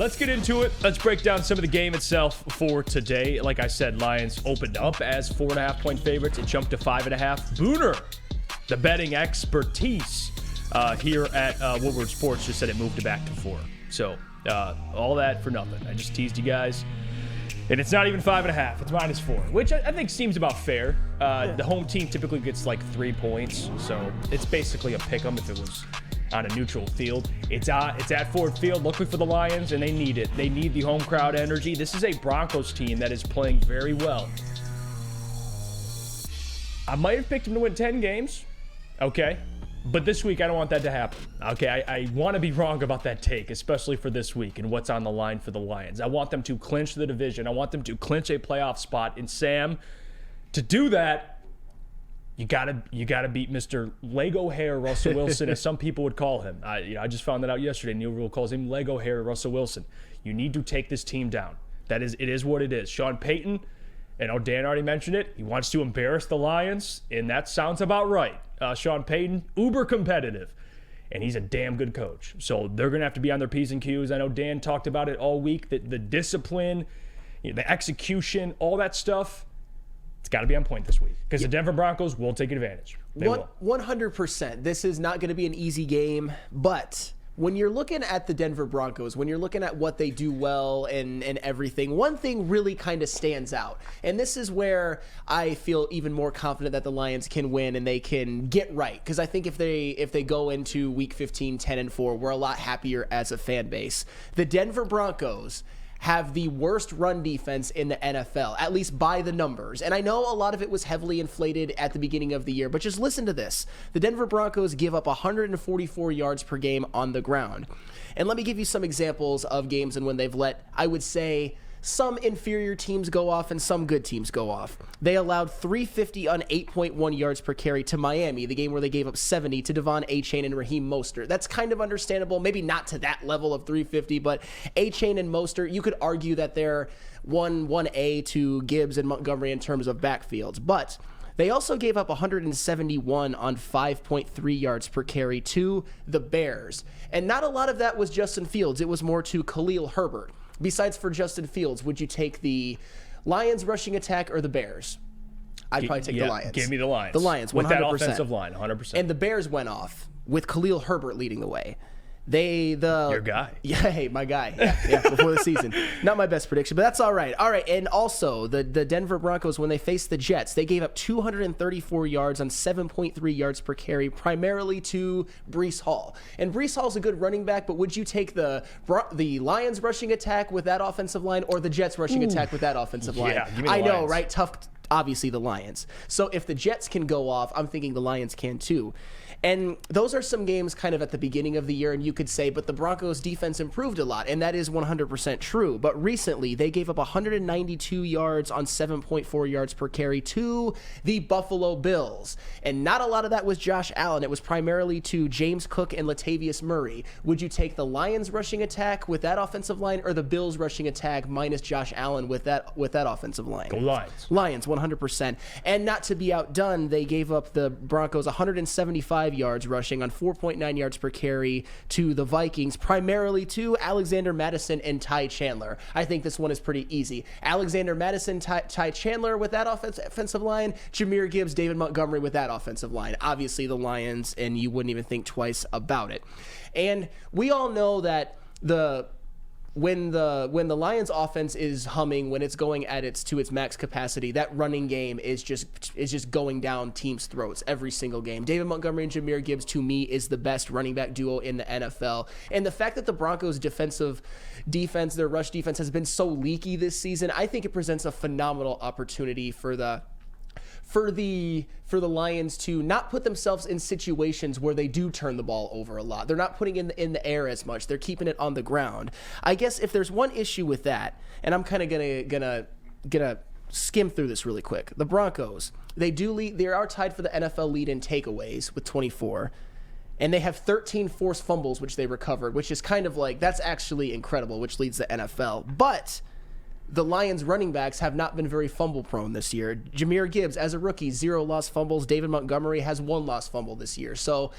Let's get into it. Let's break down some of the game itself for today. Like I said, Lions opened up as 4.5-point favorites. It jumped to 5.5. Booner, the betting expertise here at Woodward Sports, just said it moved it back to 4. So all that for nothing. I just teased you guys. And it's not even 5.5. It's -4, which I think seems about fair. The home team typically gets like 3 points, so it's basically a pick 'em if it was on a neutral field. It's at Ford Field, looking for the Lions, and they need it. They need the home crowd energy. This is a Broncos team that is playing very well. I might have picked them to win 10 games, okay? But this week, I don't want that to happen, okay? I want to be wrong about that take, especially for this week and what's on the line for the Lions. I want them to clinch the division. I want them to clinch a playoff spot. And Sam, to do that, you gotta beat Mr. Lego Hair Russell Wilson, as some people would call him. I just found that out yesterday. Neil Rule calls him Lego Hair Russell Wilson. You need to take this team down. It is what it is. Sean Payton, and Dan already mentioned it, he wants to embarrass the Lions, and that sounds about right. Sean Payton, uber competitive, and he's a damn good coach. So they're going to have to be on their P's and Q's. I know Dan talked about it all week, that the discipline, the execution, all that stuff, it's got to be on point this week because the Denver Broncos will take advantage. They will. 100%. This is not going to be an easy game, but when you're looking at the Denver Broncos, when you're looking at what they do well and everything, one thing really kind of stands out. And this is where I feel even more confident that the Lions can win and they can get right. Because I think if they go into Week 15 10-4, we're a lot happier as a fan base. The Denver Broncos have the worst run defense in the NFL, at least by the numbers. And I know a lot of it was heavily inflated at the beginning of the year, but just listen to this. The Denver Broncos give up 144 yards per game on the ground. And let me give you some examples of games and when they've let, I would say, some inferior teams go off and some good teams go off. They allowed 350 on 8.1 yards per carry to Miami, the game where they gave up 70 to Devon Achane and Raheem Mostert. That's kind of understandable, maybe not to that level of 350, but Achane and Mostert, you could argue that they're 1A to Gibbs and Montgomery in terms of backfields. But they also gave up 171 on 5.3 yards per carry to the Bears. And not a lot of that was Justin Fields. It was more to Khalil Herbert. Besides for Justin Fields, would you take the Lions rushing attack or the Bears? I'd probably take the Lions. Give me the Lions. The Lions, 100%. With that offensive line, 100%. And the Bears went off with Khalil Herbert leading the way. Your guy. Yeah, hey, my guy. Yeah, before the season. Not my best prediction, but that's all right. All right, and also the Denver Broncos, when they faced the Jets, they gave up 234 yards on 7.3 yards per carry, primarily to Breece Hall. And Breece Hall's a good running back, but would you take the Lions rushing attack with that offensive line or the Jets rushing attack with that offensive line? Yeah, give me the I know, Lions. right? Tough. Obviously the Lions. So if the Jets can go off, I'm thinking the Lions can too. And those are some games kind of at the beginning of the year, and you could say, but the Broncos defense improved a lot, and that is 100% true. But recently, they gave up 192 yards on 7.4 yards per carry to the Buffalo Bills. And not a lot of that was Josh Allen. It was primarily to James Cook and Latavius Murray. Would you take the Lions rushing attack with that offensive line or the Bills rushing attack minus Josh Allen with that offensive line? Go Lions. Lions, 100%. And not to be outdone, they gave up the Broncos 175 yards rushing on 4.9 yards per carry to the Vikings, primarily to Alexander Mattison and Ty Chandler. I think this one is pretty easy. Alexander Mattison, Ty Chandler with that offensive line, Jahmyr Gibbs, David Montgomery with that offensive line. Obviously the Lions, and you wouldn't even think twice about it. And we all know that when the Lions offense is humming, when it's going to its max capacity, that running game is just going down teams' throats every single game. David Montgomery and Jahmyr Gibbs, to me, is the best running back duo in the NFL. And the fact that the Broncos' defense, their rush defense, has been so leaky this season, I think it presents a phenomenal opportunity for the Lions to not put themselves in situations where they do turn the ball over a lot. They're not putting it in the air as much. They're keeping it on the ground. I guess if there's one issue with that, and I'm kind of gonna skim through this really quick. The Broncos, they are tied for the NFL lead in takeaways with 24. And they have 13 forced fumbles, which they recovered, which is kind of like, that's actually incredible, which leads the NFL. But the Lions running backs have not been very fumble prone this year. Jahmyr Gibbs, as a rookie, 0 lost fumbles. David Montgomery has 1 lost fumble this year. So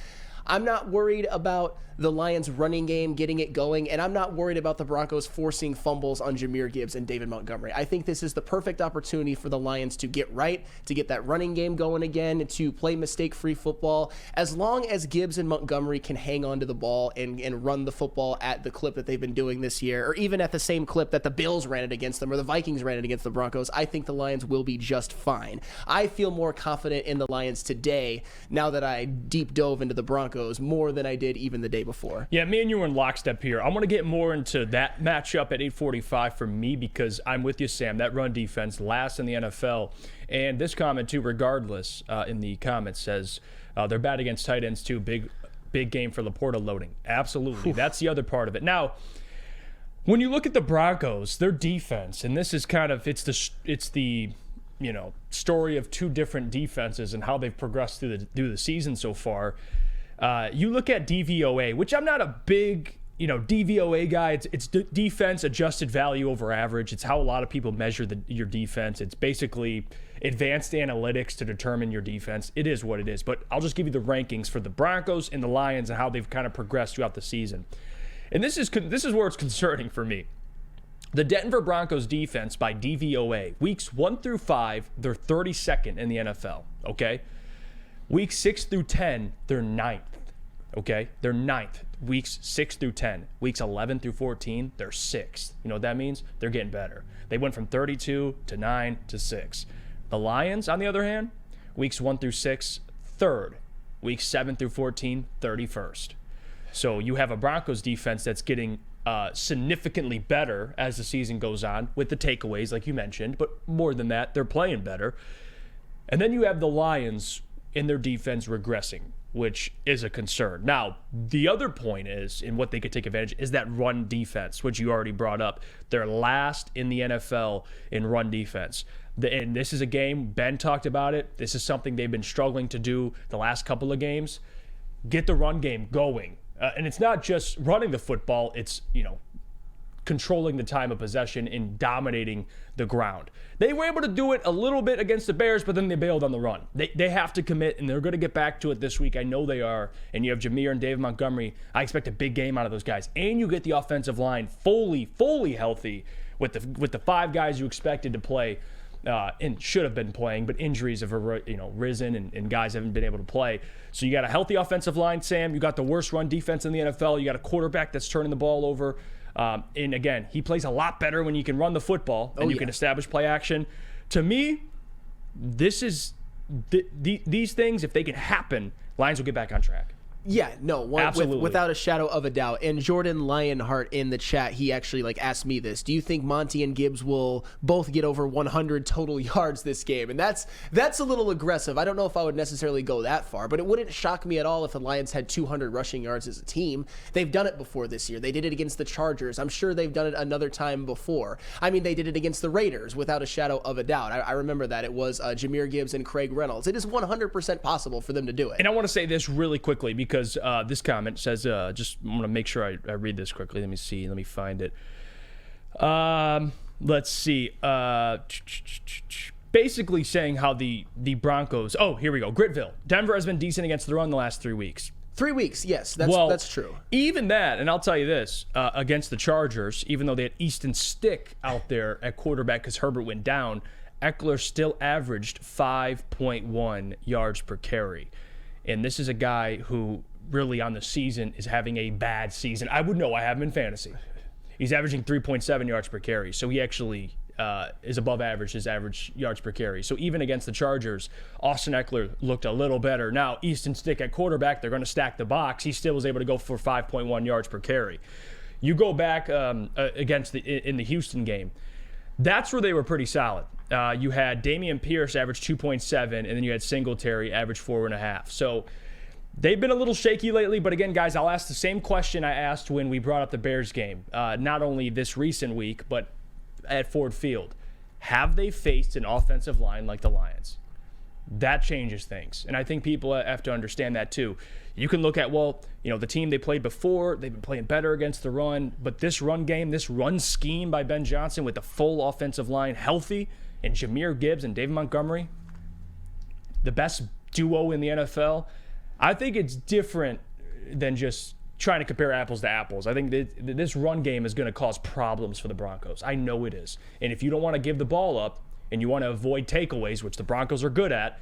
I'm not worried about the Lions running game getting it going, and I'm not worried about the Broncos forcing fumbles on Jahmyr Gibbs and David Montgomery. I think this is the perfect opportunity for the Lions to get right, to get that running game going again, to play mistake-free football. As long as Gibbs and Montgomery can hang on to the ball and run the football at the clip that they've been doing this year, or even at the same clip that the Bills ran it against them or the Vikings ran it against the Broncos, I think the Lions will be just fine. I feel more confident in the Lions today now that I deep dove into the Broncos more than I did even the day before. Yeah, me and you are in lockstep here. I want to get more into that matchup at 8:45 for me because I'm with you, Sam. That run defense last in the NFL. And this comment, too, regardless, in the comments says they're bad against tight ends, too. Big game for Laporta loading. Absolutely. That's the other part of it. Now, when you look at the Broncos, their defense, and this is kind of, it's the story of two different defenses and how they've progressed through the season so far. You look at DVOA, which I'm not a big, DVOA guy. It's defense adjusted value over average. It's how a lot of people measure your defense. It's basically advanced analytics to determine your defense. It is what it is. But I'll just give you the rankings for the Broncos and the Lions and how they've kind of progressed throughout the season. And this is where it's concerning for me. The Denver Broncos defense by DVOA, weeks 1 through 5, they're 32nd in the NFL, okay? Weeks 6 through 10, they're 9th, okay? They're 9th, weeks 6 through 10. Weeks 11 through 14, they're 6th. You know what that means? They're getting better. They went from 32 to 9 to 6. The Lions, on the other hand, weeks 1 through 6, 3rd. Weeks 7 through 14, 31st. So you have a Broncos defense that's getting significantly better as the season goes on with the takeaways, like you mentioned. But more than that, they're playing better. And then you have the Lions in their defense regressing, which is a concern. Now, the other point is, and what they could take advantage, is that run defense, which you already brought up. They're last in the NFL in run defense. And this is a game, Ben talked about it. This is something they've been struggling to do the last couple of games. Get the run game going. And it's not just running the football, it's, controlling the time of possession and dominating the ground. They were able to do it a little bit against the Bears, but then they bailed on the run. They have to commit, and they're going to get back to it this week. I know they are. And you have Jahmyr and David Montgomery. I expect a big game out of those guys. And you get the offensive line fully healthy with the 5 guys you expected to play and should have been playing, but injuries have risen and guys haven't been able to play. So you got a healthy offensive line, Sam. You got the worst run defense in the NFL. You got a quarterback that's turning the ball over. And again, he plays a lot better when you can run the football and you can establish play action. To me, this is these things, if they can happen, Lions will get back on track. Yeah, no, Absolutely. Without a shadow of a doubt. And Jordan Lionheart in the chat, he actually asked me this. Do you think Monty and Gibbs will both get over 100 total yards this game? And that's a little aggressive. I don't know if I would necessarily go that far, but it wouldn't shock me at all if the Lions had 200 rushing yards as a team. They've done it before this year. They did it against the Chargers. I'm sure they've done it another time before. I mean, they did it against the Raiders without a shadow of a doubt. I remember that. It was Jahmyr Gibbs and Craig Reynolds. It is 100% possible for them to do it. And I want to say this really quickly because this comment says, just I want to make sure I read this quickly. Let me see. Let me find it. Let's see. Basically saying how the Broncos, here we go. Gritville. Denver has been decent against the run the last 3 weeks. 3 weeks, yes, that's true. Even that, and I'll tell you this, against the Chargers, even though they had Easton Stick out there at quarterback because Herbert went down, Eckler still averaged 5.1 yards per carry. And this is a guy who really on the season is having a bad season. I would know. I have him in fantasy. He's averaging 3.7 yards per carry. So he actually is above average, his average yards per carry. So even against the Chargers, Austin Eckler looked a little better. Now, Easton Stick at quarterback, they're going to stack the box. He still was able to go for 5.1 yards per carry. You go back against in the Houston game, that's where they were pretty solid. You had Dameon Pierce average 2.7, and then you had Singletary average 4.5. So they've been a little shaky lately, but again, guys, I'll ask the same question I asked when we brought up the Bears game, not only this recent week, but at Ford Field. Have they faced an offensive line like the Lions? That changes things, and I think people have to understand that too. You can look at, the team they played before, they've been playing better against the run, but this run game, this run scheme by Ben Johnson with the full offensive line healthy, and Jahmyr Gibbs and David Montgomery, the best duo in the NFL, I think it's different than just trying to compare apples to apples. I think that this run game is going to cause problems for the Broncos. I know it is. And if you don't want to give the ball up and you want to avoid takeaways, which the Broncos are good at,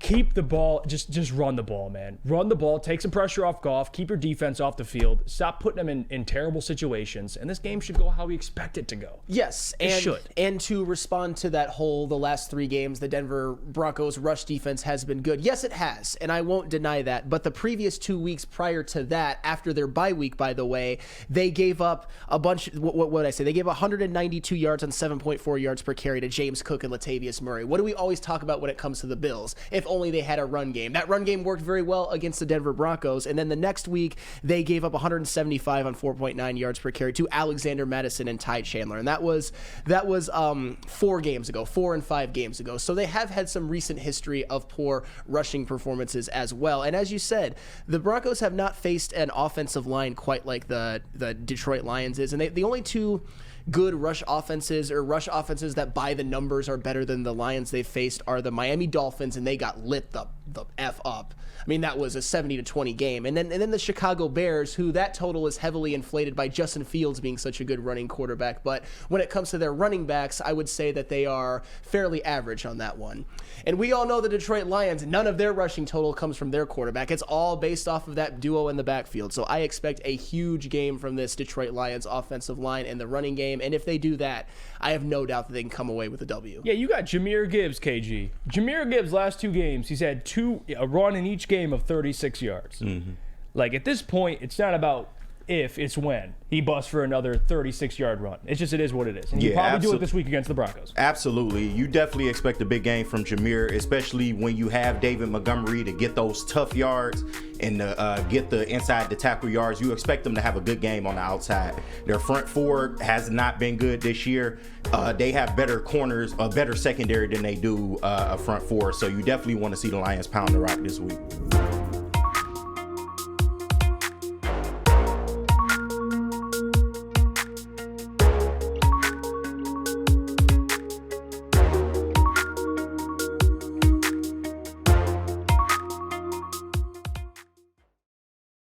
keep the ball, just run the ball, man. Run the ball, take some pressure off Goff, keep your defense off the field, stop putting them in terrible situations, and this game should go how we expect it to go. Yes, it should. And to respond to that the last 3 games, the Denver Broncos rush defense has been good. Yes, it has, and I won't deny that, but the previous 2 weeks prior to that, after their bye week, by the way, they gave up a bunch, what did I say? They gave 192 yards on 7.4 yards per carry to James Cook and Latavius Murray. What do we always talk about when it comes to the Bills? If only they had a run game. That run game worked very well against the Denver Broncos, and then the next week they gave up 175 on 4.9 yards per carry to Alexander Madison and Ty Chandler, and that was 4 games ago, 4 and 5 games ago. So they have had some recent history of poor rushing performances as well. And as you said, the Broncos have not faced an offensive line quite like the Detroit Lions is, and the only 2 good rush offenses that by the numbers are better than the Lions they've faced are the Miami Dolphins, and they got lit the F up. I mean, that was a 70-20 game. And then the Chicago Bears, who that total is heavily inflated by Justin Fields being such a good running quarterback. But when it comes to their running backs, I would say that they are fairly average on that one. And we all know the Detroit Lions, none of their rushing total comes from their quarterback. It's all based off of that duo in the backfield. So I expect a huge game from this Detroit Lions offensive line and the running game. And if they do that, I have no doubt that they can come away with a W. Yeah, you got Jahmyr Gibbs, KG. Jahmyr Gibbs, last 2 games, he's had a run in each game of 36 yards. Mm-hmm. Like, at this point, it's not about if, it's when he busts for another 36-yard run. It's just, it is what it is. And you probably do it this week against the Broncos. Absolutely. You definitely expect a big game from Jahmyr, especially when you have David Montgomery to get those tough yards and get the inside the tackle yards. You expect them to have a good game on the outside. Their front 4 has not been good this year. They have better corners, a better secondary than they do a front 4. So you definitely want to see the Lions pound the rock this week.